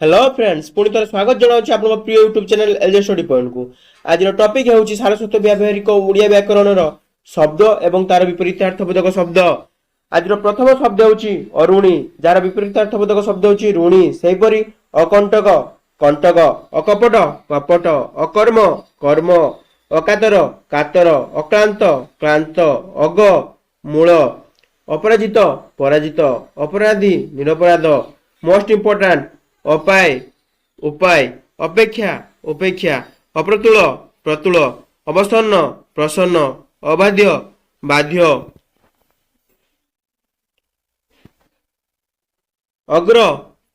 Hello friends पुणी थोड़ा स्वागत जनाऊँ आप प्रिय YouTube channel LJ study point को। आज टॉपिक है सारस्वत व्यावहारिक ओडिया व्याकरण शब्द एवं तार विपरीतार्थबोधक शब्द। आज प्रथम शब्द हूँ अरुणी जार विपरीतार्थबोधक शब्द हूँ ऋणी। सेहीपरि अकंटक कंटक, अकपट कपट, अकर्म कर्म, अकातर कातर, अक्लांत क्लांत, अग मूल, अपराजित पराजित, अपराधी निरपराध, मोस्ट इम्पोर्टाट अपाय उपाय, अपेक्षा उपेक्षा, अप्रतुल प्रतुल, अवसन्न प्रसन्न, अबाध्य बाध्य, अग्र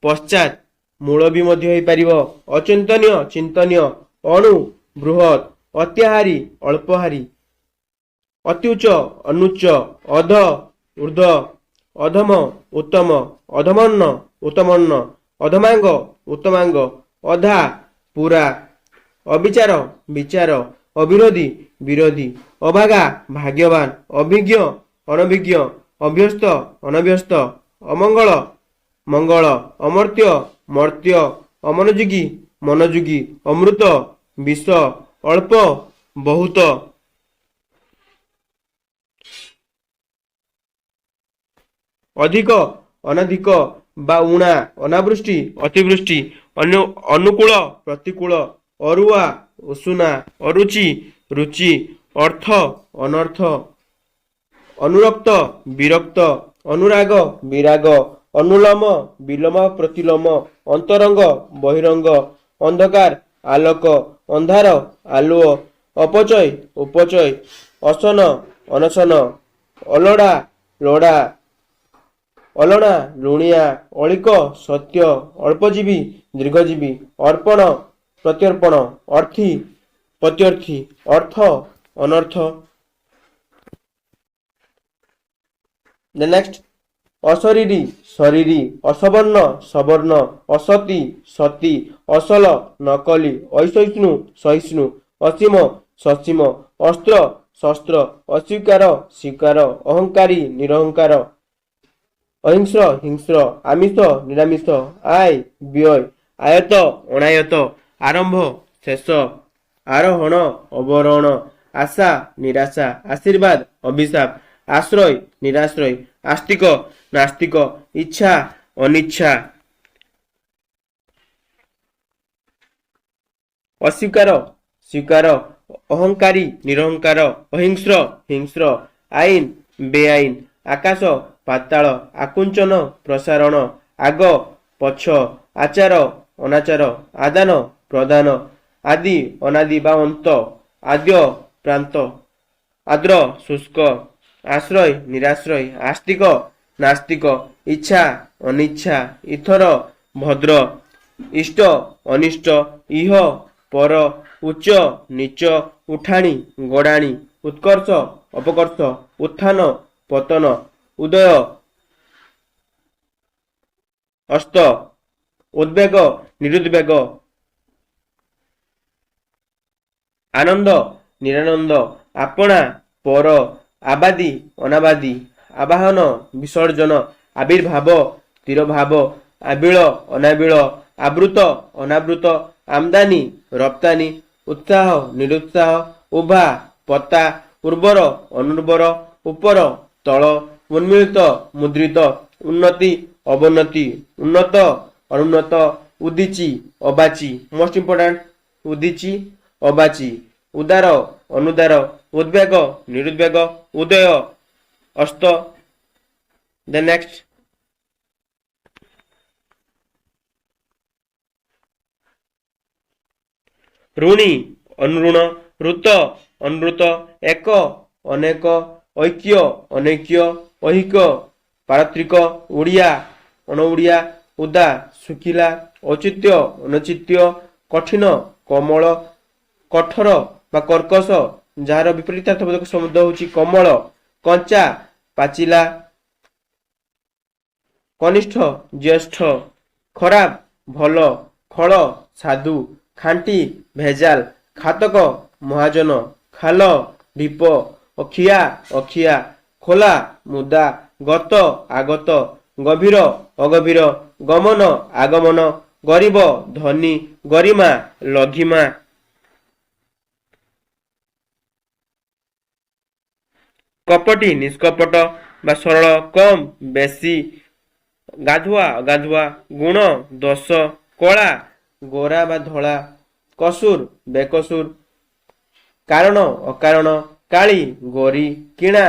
पश्चात मूल भी मध्य हो पारिबो, अचिंतनीय चिंतनीय, अणु बृहत, अत्याहारी अल्पहारी, अत्युच्च अनुच्च, अध ऊर्ध्व, अधम उत्तम, अधमन्न उत्तमन्न, अधमांग उत्तमांग, अधा पूरा, अविचार विचार, अविरोधी विरोधी, अभागा भाग्यवान, अभिज्ञ अनभिज्ञ, अभ्यस्त अनभ्यस्त, अमंगल मंगल, अमर्त्य मर्त्य, अमनोयोगी मनोयोगी, अमृत विष, अल्प बहुत, अधिक अनधिक बा उणा, अनावृष्टि अतिवृष्टि, अनुकूल प्रतिकूल, अरुआ उषुना, अरुचि रुचि, अर्थ अनर्थ, अनुरक्त विरक्त, अनुराग विराग, अनुलोम विलोम प्रतिलोम, अंतरंग बहिरंग, अंधकार आलोक, अंधार आलुओ, अपचय उपचय, असन अनसन, अलोड़ा लोड़ा, अलणा लुणिया, अलिक सत्य, अल्पजीवी दीर्घजीवी, अर्पण प्रत्यर्पण, अर्थी प्रत्यर्थी, अर्थ अनर्थ। नेक्स्ट अशरीरी शरीरी, असवर्ण सवर्ण, असती सती, असल नकली, असहिष्णु सहिष्णु, असीम ससीम, अस्त्र शस्त्र, अस्वीकार स्वीकार, अहंकारी निरहंकार, अहिंस्र हिंस्र, आमिष निरामिष, आय व्यय, आयत अनायत, आरंभ शेष, आरोहण अवरोहण, आशा निराशा, आशीर्वाद अभिशाप, आश्रय निराश्रय, आस्तिक नास्तिक, इच्छा अनिच्छा, अस्वीकार स्वीकार, अहंकारी निरहंकार, अहिंस्र हिंस्र, आईन बेआईन, आकाश पाताल, आकुंचन प्रसारण, आग पछ, आचार अनाचार, आदान प्रदान, आदि अनादि बा अंत, आद्य प्रांत, आद्र शुष्क, आश्रय निराश्रय, आस्तिक नास्तिक, इच्छा अनिच्छा, इथर भद्र, इष्ट अनिष्ट, इह पर, उच्च नीच, उठाणी गड़ाणी, उत्कर्ष अपकर्ष, उत्थान पतन, उदय अस्त, उद्वेग निरुद्वेग, आनंद निरानंद, आपणा पर, आबादी अनाबादी, आवाहन विसर्जन, आविर्भाव तिरभाव, आबिल अनाबिल, आवृत अनावृत, आमदानी रप्तानी, उत्साह निरुत्साह, उभा पता, उर्वर अनुर्वर, उपर तल, उन्मिलित मुद्रित, उन्नति अवनति, उन्नत अनुन्नत, उदीची अबाची, मोस्ट इम्पोर्टाट उदीची अबाची, उदार अनुदार, उद्वेग निरुद्वेग, उदय अस्त। द नेक्स्ट ऋणी अनुऋण, ऋत अनृत, एक अनेक, ऐक्य अनैक्य, ऐहिक पारत्रिक, ओडिया अणओडिया, उदा सुखिला, औचित्य अनौचित्य, कठिन कमल, कठोर बा कर्कश जार विपरीतार्थबोधक शब्द होची कमल, कंचा पाचिला, कनिष्ठ ज्येष्ठ, खराब भल, खल साधु, खांटी भेजाल, खातक महाजन, खाल ढीप, अखिया अखिया, खोला मुदा, गत आगत, गभीर अगभीर, गमन आगमन, ଗରିବ ଧନୀ, ଗରିମା ଲଘିମା, କପଟି ନିଷ୍କପଟ ବା ସରଳ, କମ୍ ବେଶୀ, ଗାଧୁଆ ଅଗାଧୁଆ, ଗୁଣ ଦୋଷ, କଳା ଗୋରା ବା ଧଳା, କସୁର ବେକସୁର, କାରଣ ଅକାରଣ, କାଳି ଗୋରି, କିଣା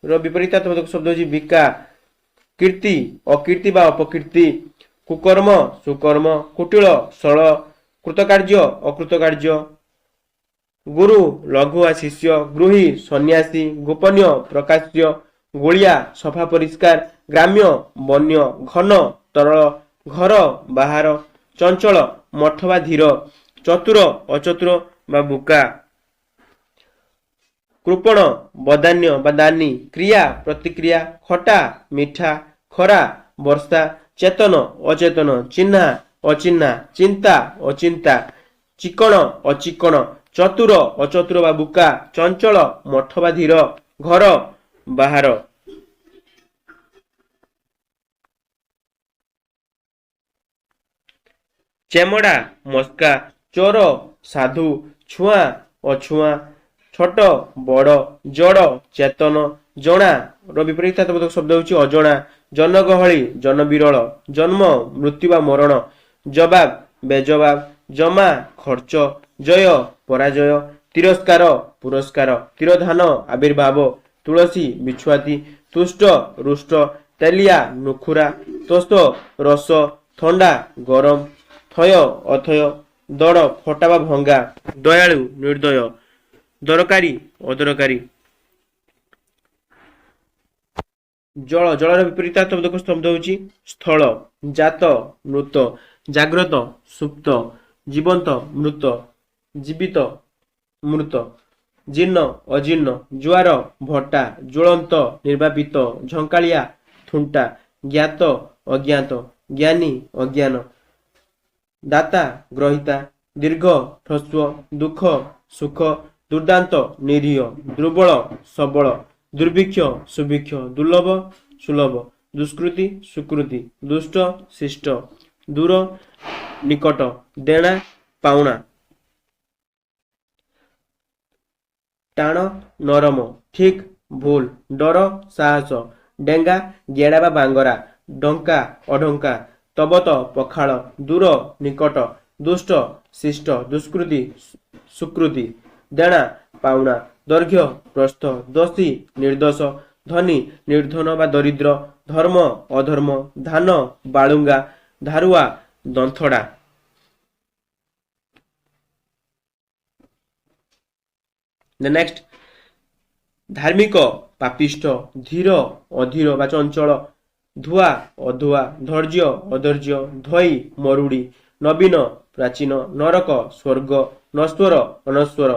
ର ବିପରୀତାର୍ଥକ ଶବ୍ଦ ହେଉଛି ବିକା, କୀର୍ତ୍ତି ଅକୀର୍ତ୍ତି ବା ଅପକୀର୍ତ୍ତି, କୁକର୍ମ ସୁକର୍ମ, କୁଟିଳ ସଳ, କୃତକାର୍ଯ୍ୟ ଅକୃତକାର୍ଯ୍ୟ, ଗୁରୁ ଲଘୁଆ ଶିଷ୍ୟ, ଗୃହୀ ସନ୍ନ୍ୟାସୀ, ଗୋପନୀୟ ପ୍ରକାଶ୍ୟ, ଗୋଳିଆ ସଫା ପରିଷ୍କାର, ଗ୍ରାମ୍ୟ ବନ୍ୟ, ଘନ ତରଳ, ଘର ବାହାର, ଚଞ୍ଚଳ ମଠ ବା ଧୀର, ଚତୁର ଅଚତୁର ବା ବୁକା, କୃପଣ ବଦାନ୍ୟ ବା ଦାନୀ, କ୍ରିୟା ପ୍ରତିକ୍ରିୟା, ଖଟା ମିଠା, ଖରା ବର୍ଷା, ଚେତନ ଅଚେତନ, ଚିହ୍ନା ଅଚିହ୍ନା, ଚିନ୍ତା ଅଚିନ୍ତା, ଚିକଣ ଅଚିକଣ, ଚତୁର ଅଚତୁର ବା ବୁକା, ଚଞ୍ଚଳ ମଠ ବା ଧୀର, ଘର ବାହାର। ଚେମଡ଼ା ମସ୍କା, ଚୋର ସାଧୁ, ଛୁଆଁ ଅଛୁଆଁ, ଛୋଟ ବଡ଼, ଜଡ଼ ଚେତନ, ଜଣା ର ବିପରୀତାର୍ଥକ ଶବ୍ଦ ହେଉଛି ଅଜଣା, ଜନଗହଳି ଜନବିରଳ, ଜନ୍ମ ମୃତ୍ୟୁ ବା ମରଣ, ଜବାବ ବେଜବାବ, ଜମା ଖର୍ଚ୍ଚ, ଜୟ ପରାଜୟ, ତିରସ୍କାର ପୁରସ୍କାର, ତିରୋଧାନ ଆବିର୍ଭାବ, ତୁଳସୀ ବିଛୁଆତି, ତୁଷ୍ଟ ରୁଷ୍ଟ, ତେଲିଆ ନୁଖୁରା, ତୋଷ ରସ, ଥଣ୍ଡା ଗରମ, ଥୟ ଅଥୟ, ଦଡ଼ ଫଟା ବା ଭଙ୍ଗା, ଦୟାଳୁ ନିର୍ଦ୍ଦୟ, ଦରକାରୀ ଅଦରକାରୀ। ଜଳ, ଜଳର ବିପରୀତାର୍ଥକ ଶବ୍ଦ ହେଉଛି ସ୍ଥଳ, ଜାତ ମୃତ, ଜାଗ୍ରତ ସୁପ୍ତ, ଜୀବନ୍ତ ମୃତ, ଜୀବିତ ମୃତ, ଜୀର୍ଣ୍ଣ ଅଜୀର୍ଣ୍ଣ, ଜୁଆର ଭଟ୍ଟା, ଜ୍ୱଳନ୍ତ ନିର୍ବାପିତ, ଝଙ୍କାଳିଆ ଥୁଣ୍ଟା, ଜ୍ଞାତ ଅଜ୍ଞାତ, ଜ୍ଞାନୀ ଅଜ୍ଞାନ, ଦାତା ଗ୍ରହିତା, ଦୀର୍ଘ ହ୍ରସ୍ୱ, ଦୁଃଖ ସୁଖ, ଦୁର୍ଦାନ୍ତ ନିରୀହ, ଦୁର୍ବଳ ସବଳ, ଦୁର୍ଭିକ୍ଷ ସୁଭିକ୍ଷ, ଦୁର୍ଲଭ ସୁଲଭ, ଦୁଷ୍କୃତି ସୁକୃତି, ଦୁଷ୍ଟ ଶିଷ୍ଟ, ଦୂର ନିକଟ, ଦେଣା ପାଉଣା, ଟାଣ ନରମ, ଠିକ୍ ଭୁଲ, ଡର ସାହସ, ଡେଙ୍ଗା ଗେଡ଼ା ବା ବାଙ୍ଗରା, ଡଙ୍କା ଅଢଙ୍କା, ତବତ ପଖାଳ, ଦୂର ନିକଟ, ଦୁଷ୍ଟ ଶିଷ୍ଟ, ଦୁଷ୍କୃତି ସୁକୃତି, ଦେଣା ପାଉଣା, ଦୈର୍ଘ୍ୟ ପ୍ରସ୍ଥ, ଦୋଷୀ ନିର୍ଦ୍ଦୋଷ, ଧନୀ ନିର୍ଧନ ବା ଦରିଦ୍ର, ଧର୍ମ ଅଧର୍ମ, ଧାନ ବାଳୁଙ୍ଗା, ଧାରୁଆ ଦନ୍ଥଡ଼ା। ନେକ୍ସଟ, ଧାର୍ମିକ ପାପିଷ୍ଠ, ଧୀର ଅଧୀର ବା ଚଞ୍ଚଳ, ଧୁଆ ଅଧୁଆ, ଧୈର୍ଯ୍ୟ ଅଧୈର୍ଯ୍ୟ, ଧୋଇ ମରୁଡ଼ି, ନବୀନ ପ୍ରାଚୀନ, ନରକ ସ୍ୱର୍ଗ, ନଶ୍ୱର ଅନଶ୍ୱର,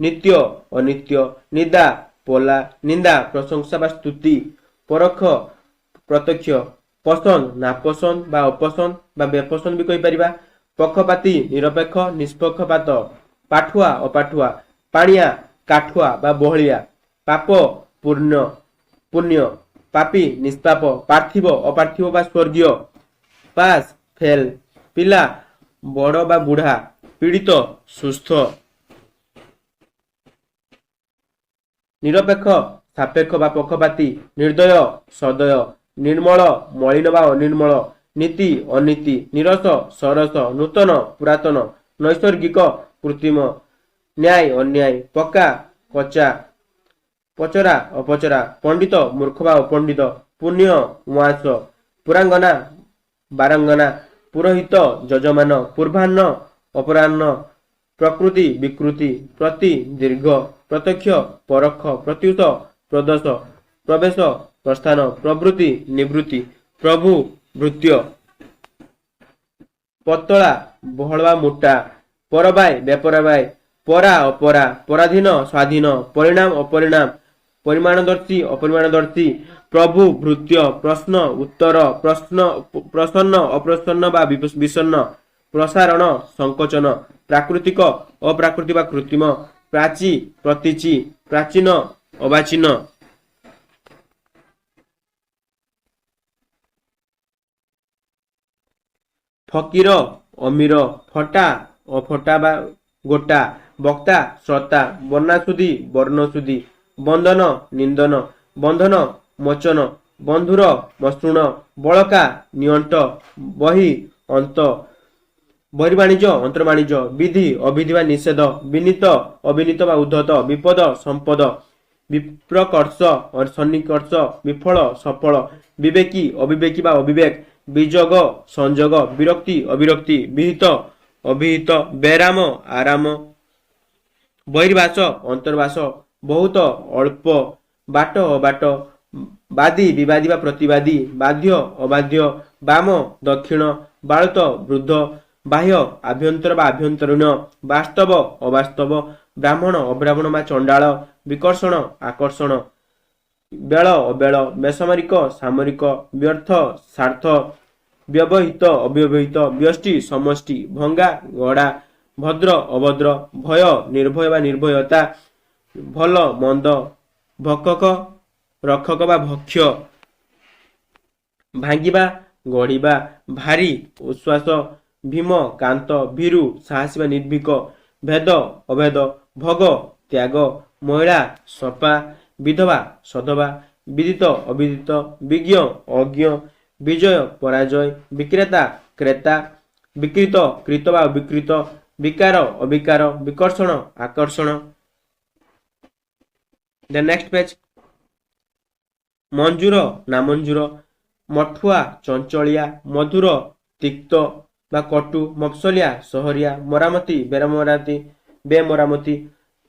ନିତ୍ୟ ଅନିତ୍ୟ, ନିଦା ପୋଲା, ନିନ୍ଦା ପ୍ରଶଂସା ବା ସ୍ତୁତି, ପରୋକ୍ଷ ପ୍ରତ୍ୟକ୍ଷ, ପସନ୍ଦ ନାପସନ୍ଦ ବା ଅପସନ୍ଦ ବା ବେପସନ୍ଦ ବି କହିପାରିବା, ପକ୍ଷପାତୀ ନିରପେକ୍ଷ ନିଷ୍ପକ୍ଷପାତ, ପାଠୁଆ ଅପାଠୁଆ, ପାଣିଆ କାଠୁଆ ବା ବହଳିଆ, ପାପ ପୂର୍ଣ୍ଣ ପୁଣ୍ୟ, ପାପୀ ନିଷ୍ପାପ, ପାର୍ଥିବ ଅପାର୍ଥିବ ବା ସ୍ୱର୍ଗୀୟ, ପାସ୍ ଫେଲ, ପିଲା ବଡ଼ ବା ବୁଢ଼ା, ପୀଡ଼ିତ ସୁସ୍ଥ, ନିରପେକ୍ଷ ସାପେକ୍ଷ ବା ପକ୍ଷପାତୀ, ନିର୍ଦ୍ଦୟ ସଦୟ, ନିର୍ମଳ ମଳିନ ବା ଅନିର୍ମଳ, ନୀତି ଅନୀତି, ନିରସ ସରସ, ନୂତନ ପୁରାତନ, ନୈସର୍ଗିକ କୃତ୍ରିମ, ନ୍ୟାୟ ଅନ୍ୟାୟ, ପକ୍କା କଚା, ପଚରା ଅପଚରା, ପଣ୍ଡିତ ମୂର୍ଖ ବା ଅପଣ୍ଡିତ, ପୁଣ୍ୟ ଉଆଁସ, ପୁରାଙ୍ଗନା ବାରାଙ୍ଗନା, ପୁରୋହିତ ଯଜମାନ, ପୂର୍ବାହ୍ନ ଅପରାହ୍ନ, ପ୍ରକୃତି ବିକୃତି, ପ୍ରତି ଦୀର୍ଘ, ପ୍ରତ୍ୟକ୍ଷ ପରୋକ୍ଷ, ପ୍ରତ୍ୟୁଷ ପ୍ରଦୋଷ, ପ୍ରବେଶ ପ୍ରସ୍ଥାନ, ପ୍ରବୃତ୍ତି ନିବୃତ୍ତି, ପ୍ରଭୁ ଭୃତ୍ୟ, ପତଳା ବହଳ ବା ମୋଟା, ପରବାୟ ବେପରବାୟ, ପରା ଅପରା, ପରାଧୀନ ସ୍ୱାଧୀନ, ପରିଣାମ ଅପରିଣାମ, ପରିମାଣଦର୍ଶୀ ଅପରିମାଣଦର୍ଶୀ, ପ୍ରଭୁ ଭୃତ୍ୟ, ପ୍ରଶ୍ନ ଉତ୍ତର, ପ୍ରସନ୍ନ ଅପ୍ରସନ୍ନ ବା ବିଷଣ୍ଣ, ପ୍ରସାରଣ ସଂକୋଚନ, ପ୍ରାକୃତିକ ଅପ୍ରାକୃତିକ ବା କୃତ୍ରିମ, ପ୍ରାଚୀ ପ୍ରତୀଚୀ, ପ୍ରାଚୀନ ଅବାଚୀନ। ଫକୀର ଅମିର, ଫଟା, ଅଫଟା ବା ଗୋଟା, ବକ୍ତା, ଶ୍ରୋତା, ବର୍ଣ୍ଣାସୁଧି, ବର୍ଣ୍ଣସୁଧି, ବନ୍ଦନ, ନିନ୍ଦନ, ବନ୍ଧନ, ମୋଚନ, ବନ୍ଧୁର, ମସୃଣ, ବଳକା, ନିଅଣ୍ଟ, ବହି, ଅନ୍ତ, ବହିର୍ବାଣିଜ୍ୟ, ଅନ୍ତର୍ବାଣିଜ୍ୟ, ବିଧି, ଅବିଧି ବା ନିଷେଧ, ବିନୀତ, ଅବିନୀତ ବା ଉଦ୍ଧତ, ବିପଦ, ସମ୍ପଦ, ବିପ୍ରକର୍ଷ, ସନ୍ନିକର୍ଷ, ବିଫଳ, ସଫଳ, ବିବେକୀ, ଅବିବେକୀ ବା ଅବିବେକ, ବିଯୋଗ, ସଂଯୋଗ, ବିରକ୍ତି, ଅବିରକ୍ତି, ବିହିତ, ଅବିହିତ, ବେରାମ, ଆରାମ, ବହିର୍ବାସ, ଅନ୍ତର୍ବାସ, ବହୁତ, ଅଳ୍ପ, ବାଟ, ଅବାଟ, ବାଦୀ, ବିବାଦୀ ବା ପ୍ରତିବାଦୀ, ବାଧ୍ୟ, ଅବାଧ୍ୟ, ବାମ, ଦକ୍ଷିଣ, ବାଳୁତ, ବୃଦ୍ଧ, ବାହ୍ୟ, ଆଭ୍ୟନ୍ତର ବା ଆଭ୍ୟନ୍ତରୀଣ, ବାସ୍ତବ, ଅବାସ୍ତବ, ବ୍ରାହ୍ମଣ, ଅବ୍ରାହ୍ମଣ ବା ଚଣ୍ଡାଳ, ବିକର୍ଷଣ, ଆକର୍ଷଣ, ବେଳ, ଅବେଳ, ବେସାମରିକ, ସାମରିକ, ବ୍ୟର୍ଥ, ସାର୍ଥ, ବ୍ୟବହିତ, ଅବ୍ୟବହିତ, ବ୍ୟଷ୍ଟି, ସମଷ୍ଟି, ଭଙ୍ଗା, ଗଡ଼ା, ଭଦ୍ର, ଅଭଦ୍ର, ଭୟ, ନିର୍ଭୟ ବା ନିର୍ଭୟତା, ଭଲ, ମନ୍ଦ, ଭକ୍ଷକ, ରକ୍ଷକ ବା ଭକ୍ଷ୍ୟ, ଭାଙ୍ଗିବା, ଗଢ଼ିବା, ଭାରି, ଉଶ୍ୱାସ, ଭୀମ, କାନ୍ତ, ଭୀରୁ, ସାହସୀ ବା ନିର୍ଭୀକ, ଭେଦ, ଅଭେଦ, ଭୋଗ, ତ୍ୟାଗ, ମହିଳା, ସପା, ବିଧବା, ସଧବା, ବିଦିତ, ଅବିଦିତ, ବିଜ୍ଞ, ଅଜ୍ଞ, ବିଜୟ, ପରାଜୟ, ବିକ୍ରେତା, କ୍ରେତା, ବିକୃତ, କୃତ ବା ଅବିକୃତ, ବିକାର, ଅବିକାର, ବିକର୍ଷଣ, ଆକର୍ଷଣ। The next page. ମଞ୍ଜୁର, ନାମଞ୍ଜୁର, ମଠୁଆ, ଚଞ୍ଚଳିଆ, ମଧୁର, ତିକ୍ତ ବା କଟୁ, ମଫସଲିଆ, ସହରିଆ, ମରାମତି, ବେମରାମତି,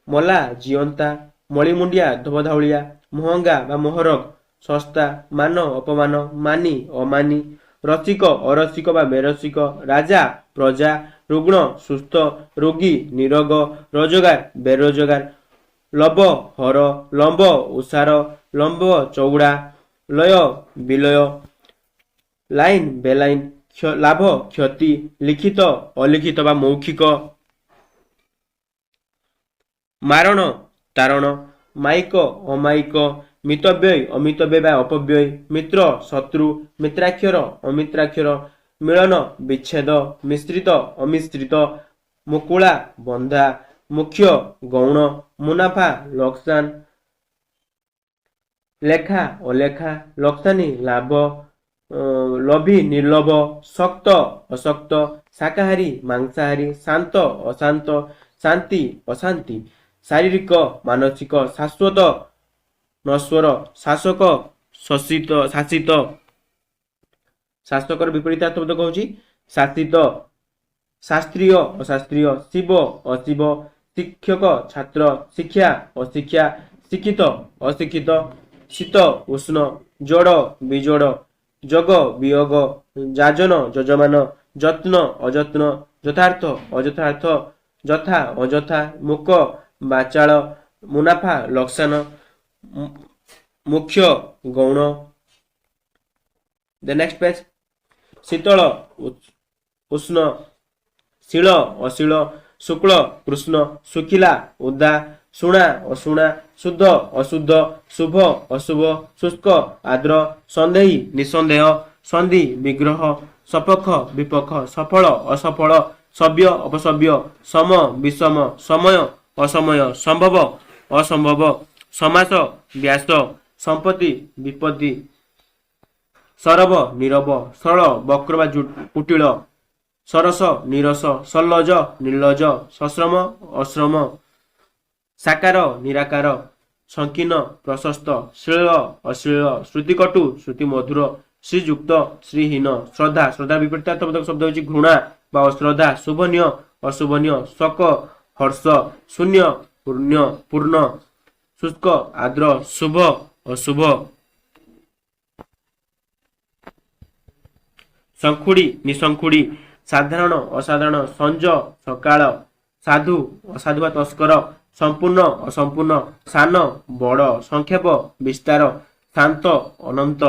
ମଲା, ଜିଅନ୍ତା, ମଳିମୁଣ୍ଡିଆ, ଧୋବଧାଉଳିଆ, ମହଙ୍ଗା ବା ମହରଗ, ଶସ୍ତା, ମାନ, ଅପମାନ, ମାନି, ଅମାନି, ରସିକ, ଅରସିକ ବା ବେରସିକ, ରାଜା, ପ୍ରଜା, ରୁଗ୍ଣ, ସୁସ୍ଥ, ରୋଗୀ, ନିରୋଗ, ରୋଜଗାର, ବେରୋଜଗାର, ଲବ, ହର, ଲମ୍ବ, ଉସାର, ଲମ୍ବ, ଚଉଡ଼ା, ଲୟ, ବିଲୟ, ଲାଇନ, ବେଲାଇନ, ଲାଭ, କ୍ଷତି, ଲିଖିତ, ଅଲିଖିତ ବା ମୌଖିକ, ମାରଣ, ତାରଣ, ମାଇକ, ଅମାଇକ, ମିତବ୍ୟୟ, ଅମିତବ୍ୟୟ ବା ଅପବ୍ୟୟ, ମିତ୍ର, ଶତ୍ରୁ, ମିତ୍ରାକ୍ଷର, ଅମିତ୍ରାକ୍ଷର, ମିଳନ, ବିଚ୍ଛେଦ, ମିଶ୍ରିତ, ଅମିଶ୍ରିତ, ମୁକୁଳା, ବନ୍ଧା, ମୁଖ୍ୟ, ଗୌଣ, ମୁନାଫା, ଲୋକସାନ, ଲେଖା, ଅଲେଖା, ଲୋକସାନୀ, ଲାଭ, ଲୋଭୀ, ନିର୍ଲୋଭ, ଶକ୍ତ, ଅଶକ୍ତ, ଶାକାହାରୀ, ମାଂସାହାରୀ, ଶାନ୍ତ, ଅଶାନ୍ତ, ଶାନ୍ତି, ଅଶାନ୍ତି, ଶାରୀରିକ, ମାନସିକ, ଶାଶ୍ୱତ, ନଶ୍ୱର, ଶାସକ, ଶାସିତ, ଶାସକର ବିପରୀତାର୍ଥବୋଧକ ହେଉଛି ଶାସିତ, ଶାସ୍ତ୍ରୀୟ, ଅଶାସ୍ତ୍ରୀୟ, ଶିବ, ଅଶିବ, ଶିକ୍ଷକ, ଛାତ୍ର, ଶିକ୍ଷା, ଅଶିକ୍ଷା, ଶିକ୍ଷିତ, ଅଶିକ୍ଷିତ, ଶୀତ, ଉଷ୍ଣ, ଯୋଡ଼, ବିଯୋଡ଼, ଯୋଗ, ବିୟୋଗ, ଯାଜନ, ଯଜମାନ, ଯତ୍ନ, ଅଯତ୍ନ, ଯଥାର୍ଥ, ଅଯଥାର୍ଥ, ଯଥା, ଅଯଥା, ମୁକ, ବାଚାଳ, ମୁନାଫା, ଲୋକସାନ, ମୁଖ୍ୟ, ଗୌଣ। The next page. ଶୀତଳ, ଉଷ୍ଣ, ଶିଳ, ଅଶୀଳ, ଶୁକ୍ଳ, କୃଷ୍ଣ, ଶୁଖିଲା, ଉଦା, ଶୁଣା, ଅଶୁଣା, ଶୁଦ୍ଧ, ଅଶୁଦ୍ଧ, ଶୁଭ, ଅଶୁଭ, ଶୁଷ୍କ, ଆର୍ଦ୍ର, ସନ୍ଦେହୀ, ନିଃସନ୍ଦେହ, ସନ୍ଧି, ବିଗ୍ରହ, ସପକ୍ଷ, ବିପକ୍ଷ, ସଫଳ, ଅସଫଳ, ସଭ୍ୟ, ଅପସଭ୍ୟ, ସମ, ବିଷମ, ସମୟ, ଅସମୟ, ସମ୍ଭବ, ଅସମ୍ଭବ, ସମାସ, ବ୍ୟାସ, ସମ୍ପତ୍ତି, ବିପତ୍ତି, ସରବ, ନୀରବ, ସରଳ, ବକ୍ର ବା କୁଟିଳ, ସରସ, ନିରସ, ସଲ୍ଲଜ, ନିର୍ଲଜ, ସଶ୍ରମ, ଅଶ୍ରମ, ସାକାର, ନିରାକାର, ସଂକୀର୍ଣ୍ଣ, ପ୍ରଶସ୍ତ, ଶ୍ଳୀଳ, ଅଶ୍ଳୀଳ, ଶ୍ରୁତିକଟୁ, ଶ୍ରୁତି ମଧୁର, ଶ୍ରୀଯୁକ୍ତ, ଶ୍ରୀହୀନ, ଶ୍ରଦ୍ଧା, ଶ୍ରଦ୍ଧା ବିପରୀତାର୍ଥବୋଧକ ଶବ୍ଦ ହେଉଛି ଘୃଣା ବା ଅଶ୍ରଦ୍ଧା, ଶୋଭନୀୟ, ଅଶୋଭନୀୟ, ଶୋକ, ହର୍ଷ, ଶୂନ୍ୟ, ପୂର୍ଣ୍ଣ, ଶୁଷ୍କ, ଆର୍ଦ୍ର, ଶୁଭ, ଅଶୁଭ, ଶଙ୍ଖୁଡ଼ି, ନିଶଙ୍ଖୁଡ଼ି, ସାଧାରଣ, ଅସାଧାରଣ, ସଞ୍ଜ, ସକାଳ, ସାଧୁ, ଅସାଧୁ ବା ତସ୍କର, ସମ୍ପୂର୍ଣ୍ଣ, ଅସମ୍ପୂର୍ଣ୍ଣ, ସାନ, ବଡ଼, ସଂକ୍ଷେପ, ବିସ୍ତାର, ଶାନ୍ତ, ଅନନ୍ତ,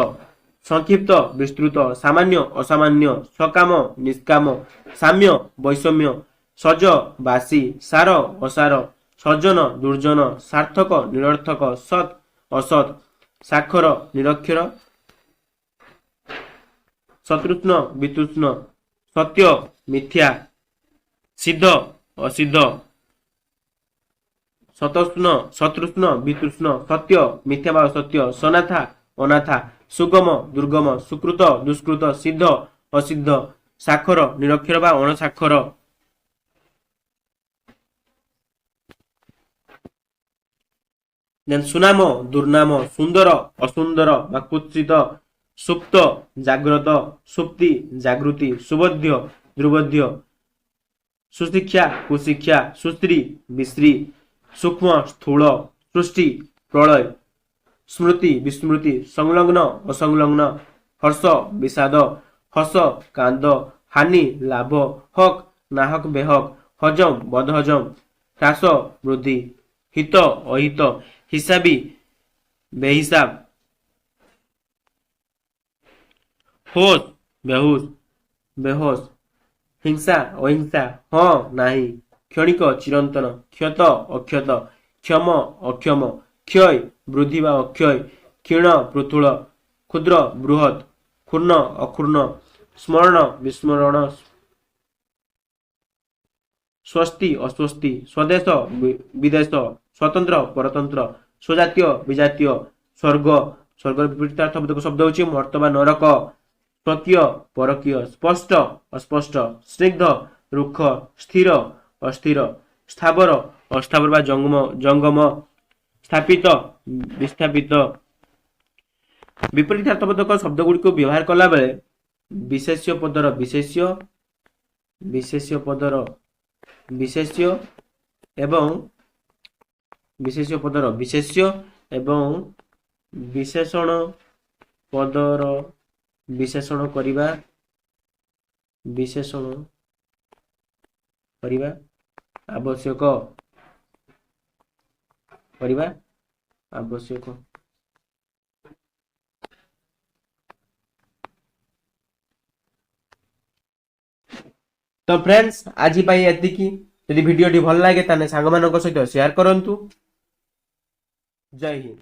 ସଂକ୍ଷିପ୍ତ, ବିସ୍ତୃତ, ସାମାନ୍ୟ, ଅସାମାନ୍ୟ, ସକାମ, ନିଷ୍କାମ, ସାମ୍ୟ, ବୈଷମ୍ୟ, ସଜ, ବାସି, ସାର, ଅସାର, ସଜ୍ଜନ, ଦୁର୍ଜନ, ସାର୍ଥକ, ନିରର୍ଥକ, ସତ୍, ଅସତ୍, ସାକ୍ଷର, ନିରକ୍ଷର, ଶତୃଷ୍ଣ, ବିତୃଷ୍ଣ, सत्य मिथ्या सिद्ध असिद्ध शतृष्ण शत्रुष्ण वितृष्ण सत्य मिथ्या व असत्य सनाथा अनाथा सुगम दुर्गम सुकृत दुष्कृत सिद्ध असिद्ध साक्षर निरक्षर व अणसाक्षर सुनाम दुर्नाम सुंदर असुंदर व कुत्सित सुप्त जाग्रत सुप्ति जागृति सुबोध्य दुर्बोध्य सुशिक्षा कुशिक्षा सुस्त्री विश्री सूक्ष्म स्थूल सृष्टि प्रलय स्मृति विस्मृति संलग्न असंलग्न हर्ष विषाद हस कांद हानि लाभ हक नाहक बेहक हजम बदहजम ह्रास वृद्धि हित अहित हिसाबी बेहिसाब होश बेहोश बेहोश हिंसा अहिंसा हाँ नाही क्षणिक चिरंतन क्षत अक्षत क्षम अक्षम क्षय वृद्धि व अक्षय क्षीण पृथुल क्षुद्र बृहत् क्षुर्ण अक्षुर्ण स्मरण विस्मरण स्वस्ति अस्वस्ति स्वदेश विदेश स्वतंत्र परतंत्र स्वजातीय विजातीय स्वर्ग स्वर्ग विपरीतार्थबोधक शब्द होची मर्त व नरक स्वकीय परकीय स्पष्ट अस्पष्ट स्निग्ध रुक्ष स्थिर अस्थिर स्थावर अस्थावर व जंगम स्थापित विस्थापित विपरीतार्थबोधक शब्द गुड़ी को व्यवहार कला बेले विशेष्य पदर विशेष्य विशेष्य पदर विशेष्य एवं विशेष्य पदर विशेष्य एवं विशेषण पदर विशेषण करिबा विशेषण करिबा आवश्यक करिबा आवश्यक। तो फ्रेंड्स आज एतिकी यदि वीडियो भल लगे ताने सांग मानक सहित शेयर करंतु। जय हिंद।